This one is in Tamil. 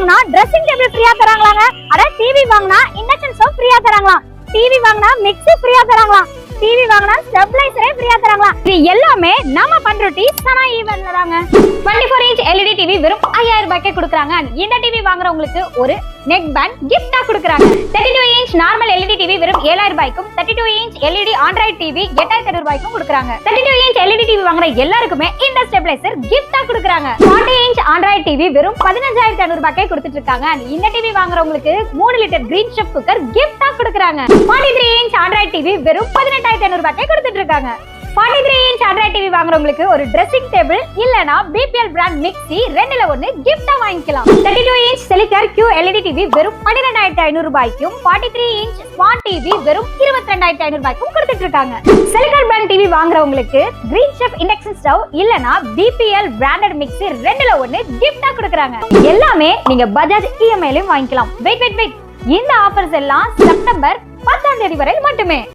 வாங்கினா ட்ரெஸ்ஸிங் டேபிள் ஃப்ரீயா தராங்களாங்க. அட டிவி வாங்கினா இண்டக்ஷன் ஸ்டவ் ஃப்ரீயா தராங்களாம். டிவி வாங்கினா மிக்ஸி ஃப்ரீயா தராங்களாம். டிவி வாங்கினா ஸ்டெபிளைசரே ஃப்ரீயா தராங்களாம். இது எல்லாமே நம்ம பண்ருட்டி சனா ஈவென்ட்ல தாங்க. 24 இன்ச் LED டிவி வெறும் 5000 ரூபாய்க்கே கொடுக்குறாங்க. இந்த டிவி வாங்குறவங்களுக்கு ஒரு நெக் பேண்ட் கிஃப்டா கொடுக்குறாங்க. 32 இன்ச் நார்மல் LED டிவி வெறும் 7000 ரூபாய்க்கும் 32 இன்ச் LED ஆண்ட்ராய்ட் டிவி 8500 ரூபாய்க்கும் கொடுக்குறாங்க. 32 இன்ச் LED டிவி வாங்குற எல்லாருக்குமே இந்த ஸ்டெபிளைசர் கிஃப்டா கொடுக்குறாங்க. 40 இன்ச் ஆண்ட்ராய்ட் டிவி வெறும் 15500 ரூபாய்க்கே கொடுத்துட்டு இருக்காங்க. இந்த டிவி வாங்குறவங்களுக்கு 3 லிட்டர் கிரீன் ஷெஃப் குக்கர் கிஃப்டா கொடுக்குறாங்க. 43 இன்ச் ஆண்ட்ராய்ட் டிவி வெறும் 18500 ரூபாய்க்கே கொடுத்துட்டு இருக்காங்க. 43 இன்ச் ஆண்ட்ராய்ட் டிவி வாங்குறவங்களுக்கு ஒரு ட்ரெஸ்ஸிங் டேபிள் இல்லனா BPL பிராண்ட் மிக்ஸி ரெண்டுல ஒன்னு கிஃப்டா வாங்கிக்கலாம். 32 இன்ச் செலிகார் Q LED டிவி வெறும் 12500 ரூபாய்க்கும் 43 இன்ச் ஸ்மார்ட் டிவி வெறும் 22500 ரூபாய்க்கும் கொடுத்துட்டு இருக்காங்க. செலிகார் பிராண்ட் டிவி வாங்குறவங்களுக்கு கிரீன் ஷெஃப் இண்டக்ஷன் ஸ்டவ் இல்லனா BPL பிராண்டட் மிக்ஸி ரெண்டுல ஒன்னு கிஃப்டா கொடுக்குறாங்க. எல்லாமே நீங்க பஜாஜ் EMI லயும் வாங்கிக்கலாம். வெயிட் இந்த ஆஃபர்ஸ் எல்லாம் செப்டம்பர் 10ஆம் தேதி வரை மட்டுமே.